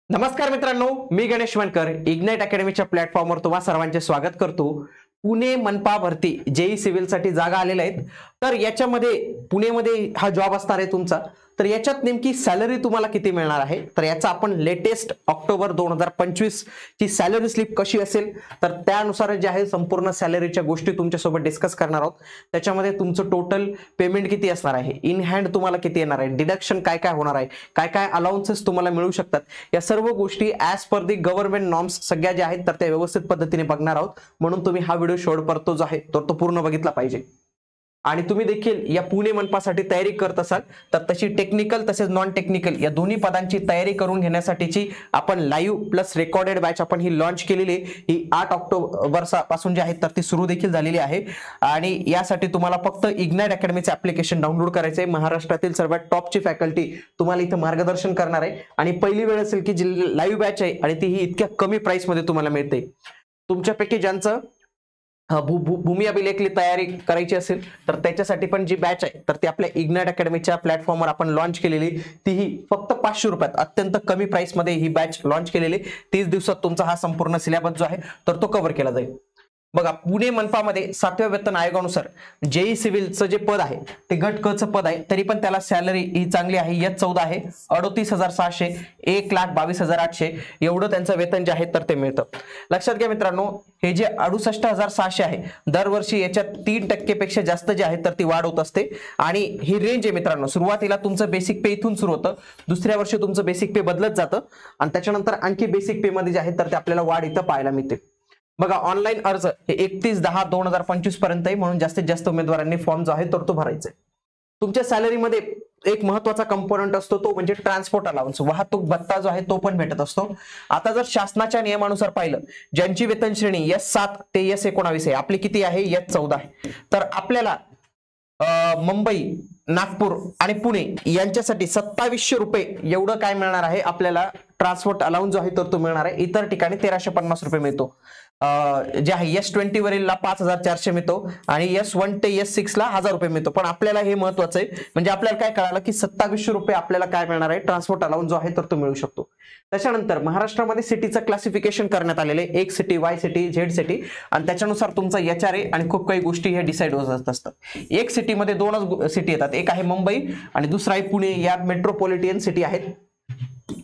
नमस्कार मित्रांनो, मी गणेश वनकर इग्नाइट अकॅडमीच्या प्लॅटफॉर्मवर तुम्हा सर्वांचे स्वागत करतो। पुणे मनपा भरती जेई सिव्हिल साठी जागा आलेल्या आहेत। तर याच्यामध्ये पुणेमध्ये हा जॉब असणार आहे तुमचा। तर याच्यात नेमकी सॅलरी तुम्हाला किती मिळणार आहे, तर याचा आपण लेटेस्ट ऑक्टोबर 2025 ची सॅलरी स्लिप कशी असेल तर त्यानुसार जे आहे संपूर्ण सॅलरीच्या गोष्टी तुमच्या सोबत डिस्कस करणार आहोत। त्याच्यामध्ये तुमचं टोटल पेमेंट किती असणार आहे, इन हँड तुम्हाला किती येणार आहे, डिडक्शन काय काय होणार आहे, काय काय अलाउन्सेस तुम्हाला मिळू शकतात, या सर्व गोष्टी ॲज पर दी गव्हर्नमेंट नॉर्म्स सगळ्या ज्या आहेत तर त्या व्यवस्थित पद्धतीने बघणार आहोत। म्हणून तुम्ही हा व्हिडिओ शेवटपर्यंत जो आहे तो पूर्ण बघितला पाहिजे। आणि तुम्ही देखील या पुणे मनपासाठी तयारी करत असाल तर तशी टेक्निकल तसेच नॉन टेक्निकल या दोन्ही पदांची तयारी करून घेण्यासाठीची आपण लाईव्ह प्लस रेकॉर्डेड बॅच आपण ही लॉन्च केलेली आहे। ही 8 ऑक्टोबर पासून जी आहे तर ती सुरू देखील झालेली आहे। आणि यासाठी तुम्हाला फक्त इग्नाइट अकॅडमीचे ऍप्लिकेशन डाउनलोड करायचे आहे। महाराष्ट्रातील सर्वात टॉपची फॅकल्टी तुम्हाला इथे मार्गदर्शन करणार आहे आणि पहिली वेळ असेल की जी लाईव्ह बॅच आहे आणि ती ही इतक्या कमी प्राइस मध्ये तुम्हाला मिळते। तुमच्यापैकी ज्यांचं भूमी अभिलेखली तयारी करायची असेल तर त्याच्यासाठी पण जी बॅच आहे तर ती आपल्या इग्नाइट अकॅडमीच्या प्लॅटफॉर्मवर आपण लॉन्च केलेली, तीही फक्त 500 रुपयात अत्यंत कमी प्राइस मध्ये ही बॅच लॉन्च केलेली। 30 दिवसात तुमचा हा संपूर्ण सिलेबस जो आहे तर तो कव्हर केला जाईल। बघा, पुणे मनपामध्ये 7व्या वेतन आयोगानुसार जेई सिव्हिलचं जे पद आहे ते गट क चं पद आहे, तरी पण त्याला सॅलरी ही चांगली आहे। H14 आहे, 38,600, 1,22,800 एवढं त्यांचं वेतन जे आहे तर ते मिळतं। लक्षात घ्या मित्रांनो, हे जे 68,600 आहे दरवर्षी याच्यात 3% पेक्षा जास्त जे आहे तर ती वाढ होत असते। आणि ही रेंज आहे मित्रांनो, सुरुवातीला तुमचं बेसिक पे इथून सुरू होतं, दुसऱ्या वर्षी तुमचं बेसिक पे बदलत जातं आणि त्याच्यानंतर आणखी बेसिक पे मध्ये जे आहे तर ते आपल्याला वाढ इथं पाहायला मिळते। बघा, ऑनलाईन अर्ज हे 31/10/2025 पर्यंत आहे, म्हणून जास्तीत जास्त उमेदवारांनी फॉर्म जो आहे तर तो भरायचा आहे। तुमच्या सॅलरीमध्ये एक महत्त्वाचा कंपोनंट असतो तो म्हणजे ट्रान्सपोर्ट अलाउन्स, वाहतूक भत्ता जो आहे तो पण भेटत असतो। आता जर शासनाच्या नियमानुसार पाहिलं, ज्यांची वेतन श्रेणी S7 ते S19 आहे, आपली किती आहे S14 आहे, तर आपल्याला मुंबई, नागपूर आणि पुणे यांच्यासाठी 2700 रुपये एवढं काय मिळणार आहे आपल्याला ट्रान्सपोर्ट अलाउन्स जो आहे तर तो मिळणार आहे। इतर ठिकाणी 1350 रुपये मिळतो। जे आहे S20 वरील 5400 मिळतो आणि S1 ते S6 ला 1000 रुपये मिळतो। पण आपल्याला हे महत्त्वाचं आहे, म्हणजे आपल्याला काय कळालं की 2700 रुपये आपल्याला काय मिळणार आहे, ट्रान्सपोर्ट अलाउन्स जो आहे तर तो मिळू शकतो। त्याच्यानंतर महाराष्ट्रामध्ये सिटीचं क्लासिफिकेशन करण्यात आलेले, एक city, Y city, Z city, आणि त्याच्यानुसार तुमचा HRA आणि खूप काही गोष्टी हे डिसाईड होत असतात। एक सिटीमध्ये 2च सिटी येतात, एक आहे मुंबई आणि दुसरा आहे पुणे, या मेट्रोपॉलिटन सिटी आहेत।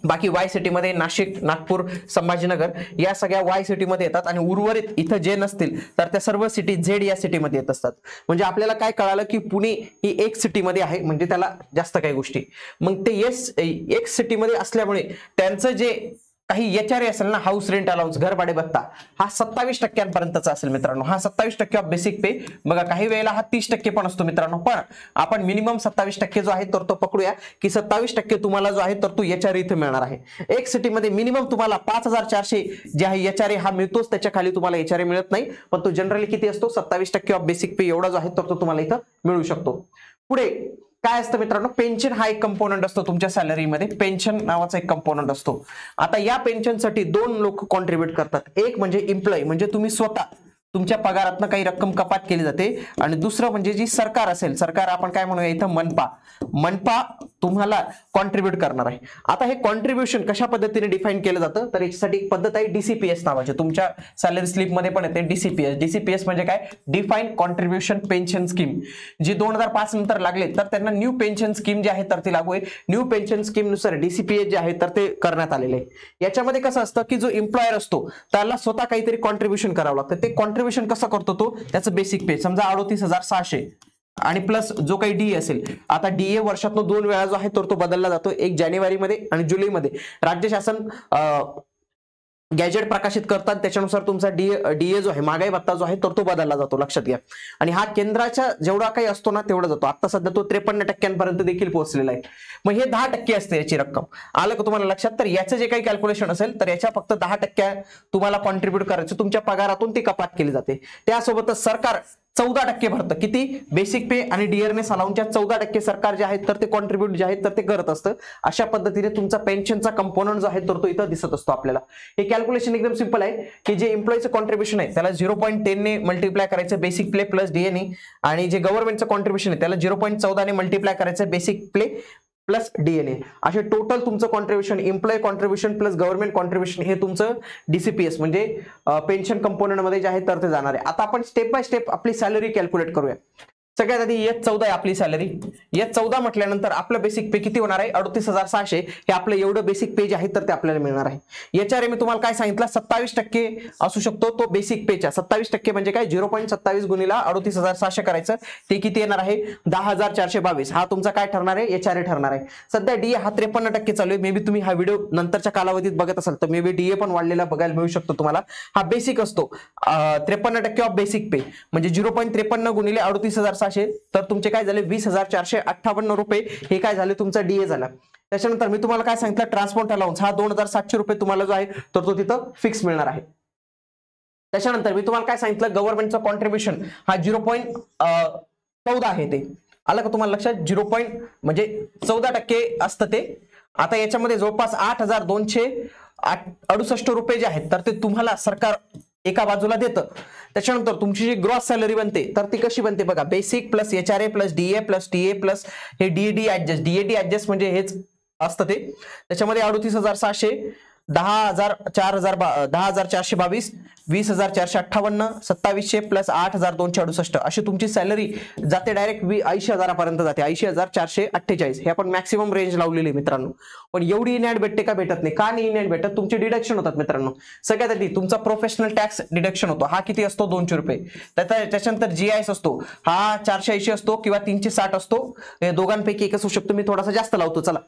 बाकी वाय सिटी मध्ये नाशिक, नागपूर, संभाजीनगर या सगळ्या वाय सिटी मध्ये येतात आणि उर्वरित इथं जे नसतील तर त्या सर्व सिटी झेड या सिटी मध्ये येत असतात। म्हणजे आपल्याला काय कळालं की पुणे ही एक सिटी मध्ये आहे, म्हणजे त्याला जास्त काही गोष्टी, मग ते एक सिटी मध्ये असल्यामुळे त्यांचं जे काही HRA असेल ना, हाऊस रेंट अलाउन्स, घर भाडे भत्ता, हा 27% असेल मित्रांनो। हा 27% ऑफ बेसिक पे, बघा काही वेळेला हा 30% पण असतो मित्रांनो, पण आपण मिनिमम 27% जो आहे तर तो पकडूया की 27% तुम्हाला जो आहे तर तो HRA इथे मिळणार आहे। एक सिटी मध्ये मिनिमम तुम्हाला 5400 जे आहे HRA हा मिळतोच, त्याच्या खाली तुम्हाला HRA मिळत नाही, पण तो जनरली किती असतो, 27% ऑफ बेसिक पे एवढा जो आहे तर तो तुम्हाला इथं मिळू शकतो। पुढे काय असतं मित्रांनो, पेन्शन हा एक कंपोनंट असतो तुमच्या सॅलरीमध्ये, पेन्शन नावाचा एक कंपोनंट असतो। आता या पेन्शनसाठी 2 लोक कॉन्ट्रीब्यूट करतात, एक म्हणजे एम्प्लॉई, म्हणजे तुम्ही स्वतः तुमच्या पगारातनं काही रक्कम कपात केली जाते, आणि दुसरं म्हणजे जी सरकार असेल, सरकार आपण काय म्हणूया इथं मनपा तुम्हाला कॉन्ट्रीब्यूट करणार आहे। आता हे कॉन्ट्रीब्युशन कशा पद्धतीने डिफाइन केलं जातं, तर याच्यासाठी एक पद्धत आहे DCPS नावाची, तुमच्या सॅलरी स्लिप मध्ये पण येते DCPS म्हणजे काय, डिफाईन कॉन्ट्रीब्युशन पेन्शन स्कीम, जी 2005 नंतर लागले तर त्यांना न्यू पेन्शन स्कीम जी आहे तर ती लागू आहे। न्यू पेन्शन स्कीम नुसार DCPS जे आहे तर ते करण्यात आलेले आहे। याच्यामध्ये कसं असतं की जो एम्प्लॉयर असतो त्याला स्वतः काहीतरी कॉन्ट्रीब्युशन करावं लागतं। ते कॉन्ट्रीब्युशन कसं करतो, तो त्याचं बेसिक पे समजा 38,600 आणि प्लस जो काही DA असेल, आता DA वर्षातून 2 वेळा जो आहे तर तो बदलला जातो, एक जानेवारीमध्ये आणि जुलैमध्ये राज्य शासन गॅजेट प्रकाशित करतात, त्याच्यानुसार तुमचा DA जो आहे, महागाई भत्ता जो आहे तर तो बदलला जातो, लक्षात घ्या। आणि हा केंद्राच्या जेवढा काही असतो ना तेवढा जातो, आता सध्या तो 53% देखील पोहोचलेला आहे। मग हे 10% असते याची रक्कम, आलं का तुम्हाला लक्षात। तर याचं जे काही कॅल्क्युलेशन असेल तर याच्या फक्त 10% तुम्हाला कॉन्ट्रीब्यूट करायचं, तुमच्या पगारातून ती कपात केली जाते। त्यासोबतच सरकार 14% भरतं, किती, बेसिक पे आणि डिअरनेस अलाउन्सच्या 14% सरकार जे आहेत तर ते कॉन्ट्रीब्यूट जे आहेत तर ते करत असतं। अशा पद्धतीने तुमचा पेन्शनचा कंपोनंट जो आहे तर तो इथं दिसत असतो आपल्याला। हे कॅल्क्युलेशन एकदम सिंपल आहे की जे एम्प्लॉईचं कॉन्ट्रीब्युशन आहे त्याला 0.10 ने मल्टिप्लाय करायचं बेसिक प्ले प्लस DA ने, आणि जे गव्हर्नमेंटचं कॉन्ट्रीब्युशन आहे त्याला 0.14 ने मल्टिप्लाय करायचं बेसिक प्ले प्लस डीएनए असे टोटल तुमचं contribution, employ contribution plus government contribution हे तुमचं डीसीपीएस म्हणजे पेन्शन कंपोनंट मध्ये जे आहे तर ते जाणार आहे. आता आपण स्टेप बाय स्टेप आपली सॅलरी कॅल्क्युलेट करूया. सगळ्यात आधी H14 आहे आपली सॅलरी. H14 म्हटल्यानंतर आपलं बेसिक पे किती होणार आहे 38,600. हे आपलं एवढं बेसिक पे जे आहे तर ते आपल्याला मिळणार आहे. याच्यावर मी तुम्हाला काय सांगितलं 27% असू शकतो तो बेसिक पेच्या. 27% म्हणजे काय 0.27 गुणिला 38,600 करायचं. ते किती येणार आहे 10,422. हा तुमचा काय ठरणार आहे HRA ठरणार आहे. सध्या डीए हा 53% चालू आहे. मे बी तुम्ही हा व्हिडिओ नंतरच्या कालावधीत बघत असाल तर मे बी डीए पण वाढलेला बघायला मिळू शकतो तुम्हाला. हा बेसिक असतो 53% ऑफ बेसिक पे म्हणजे 0.53 गुणिले 38,600 तर तुमचे काय झाले 20,458 रुपये. हे काय झाले तुमचा डीए झाला. त्याच्यानंतर मी तुम्हाला काय सांगितलं ट्रान्सपोर्ट अलाउन्स हा 2,700 रुपये तुम्हाला जो आहे तर तो तिथं फिक्स मिळणार आहे. त्याच्यानंतर मी तुम्हाला काय सांगितलं गव्हर्नमेंटचं कॉन्ट्रीब्युशन हा 0.14 आहे. ते आलं का तुम्हाला लक्षात म्हणजे 14% असतं ते. आता याच्यामध्ये जवळपास 8,268 रुपये जे आहेत तर ते तुम्हाला सरकार एका बाजूला देतं. त्याच्यानंतर तुमची जी ग्रॉस सॅलरी बनते तर ती कशी बनते बघा basic plus HRA plus DA plus TA plus हे डीएडी ऍडजस्ट. डीएडी ऍडजस्ट म्हणजे हेच असतं ते. त्याच्यामध्ये 38,600 10,422 20,458 2700 प्लस 8,268 अशी तुमची सॅलरी जाते डायरेक्ट 80,000 पर्यंत जाते. 80,448 हे आपण मॅक्सिमम रेंज लावलेली मित्रांनो. पण एवढी इनॅड भेटते का भेटत नाही. का नाही इनॅड भेटत तुमचे डिडक्शन होतात मित्रांनो. सगळ्यात आधी तुमचा प्रोफेशनल टॅक्स डिडक्शन होतो. हा किती असतो 200 रुपये. त्याच्यानंतर जीआयएस असतो हा 480 असतो किंवा 360 असतो. हे दोघांपैकी एक असू शकतो. मी थोडासा जास्त लावतो चला.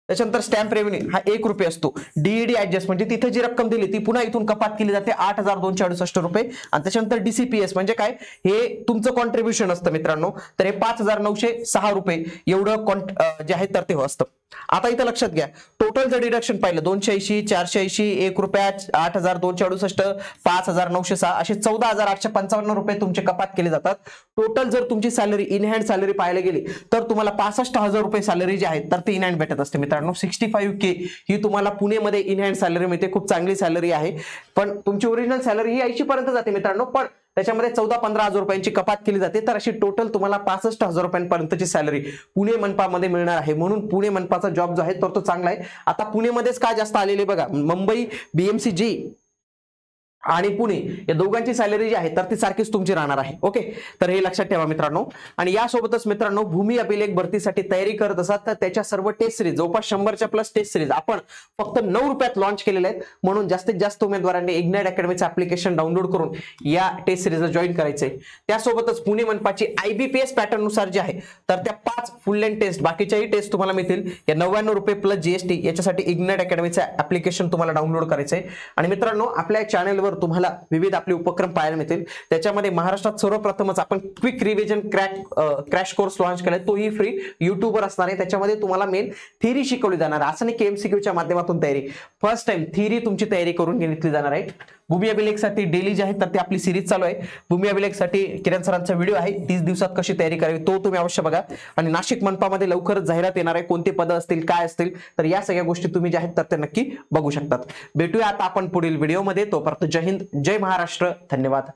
त्याच्यानंतर स्टॅम्प रेव्हेन्यू हा 1 रुपये असतो. डीईडी ऍडजस्ट म्हणजे तिथे जी रक्कम दिली ती पुन्हा इथून कपात केली जाते 8,268 रुपये. आणि त्याच्यानंतर डीसीपीएस म्हणजे काय हे तुमचं कॉन्ट्रीब्युशन असतं मित्रांनो. तर हे 5,906 रुपये एवढं जे आहे तर ते असतं. आता इथं लक्षात घ्या टोटल जर डिडक्शन पाहिलं 280 480 1 रुपया 8,268 5,906 असे 14,855 रुपये तुमचे कपात केले जातात. टोटल जर तुमची सॅलरी इन हँड सॅलरी पाहायला गेली तर तुम्हाला 65,000 रुपये सॅलरी जी आहे तर ती इन हँड भेटत असते मित्रांनो. 65K ही तुम्हाला पुणेमध्ये इन हँड सॅलरी मिळते. खूप चांगली सॅलरी आहे. पण तुमची ओरिजिनल सॅलरी ही 80 पर्यंत जाते मित्रांनो. पण त्याच्यामध्ये 14-15,000 रुपयांची कपात केली जाते. तर अशी टोटल तुम्हाला 65,000 रुपयांपर्यंतची सॅलरी पुणे मनपामध्ये मिळणार आहे. म्हणून पुणे मनपाचा जॉब जो आहे तर तो चांगला आहे. आता पुणेमध्येच का जास्त आलेले बघा मुंबई BMCG आणि पुणे या दोघांची सॅलरी जी आहे तर ती सारखीच तुमची राहणार आहे. ओके तर हे लक्षात ठेवा मित्रांनो. आणि यासोबतच मित्रांनो भूमी अभिलेख भरतीसाठी तयारी करत असाल तर त्याच्या सर्व टेस्ट सिरीज जवळपास 100च्या प्लस टेस्ट सिरीज आपण फक्त 9 रुपयात लॉन्च केलेले आहेत. म्हणून जास्तीत जास्त उमेदवारांनी इग्नाइट अकॅडमीचं ऍप्लिकेशन डाउनलोड करून या टेस्ट सिरीजला जॉईन करायचंय. त्यासोबतच पुणे मनपाची IBPS पॅटर्न नुसार जे आहे तर त्या 5 फुल लेंथ टेस्ट बाकीच्याही टेस्ट तुम्हाला मिळतील. या 99 रुपये प्लस GST याच्यासाठी इग्नाइट अकॅडमीचं ऍप्लिकेशन तुम्हाला डाउनलोड करायचंय. आणि मित्रांनो आपल्या चॅनलवर तुम्हाला विविध आपले उपक्रम पाहायला मिळतील. त्याच्यामध्ये महाराष्ट्रात सर्वप्रथमच आपण quick revision crash course launch केलाय. तोही फ्री युट्यूबवर असणार आहे. त्याच्यामध्ये तुम्हाला मेन थिअरी शिकवली जाणार आहे. असं नाही की MCQच्या माध्यमातून तयारी. फर्स्ट टाइम थिअरी तुमची तयारी करून घेतली जाणार आहे. भूमी अभिलेखसाठी डेली जे आहे तर ते आपली सिरीज चालू आहे. भूमी अभिलेखसाठी किरण सरांचा व्हिडिओ आहे 30 दिवसात कशी तयारी करावी तो तुम्ही अवश्य बघा. आणि नाशिक मनपामध्ये लवकरच जाहिरात येणार आहे. कोणते पद असतील काय असतील तर या सगळ्या गोष्टी तुम्ही जे आहेत तर ते नक्की बघू शकतात. भेटूया आता आपण पुढील व्हिडिओमध्ये. तोपर्यंत जय हिंद जय महाराष्ट्र. धन्यवाद.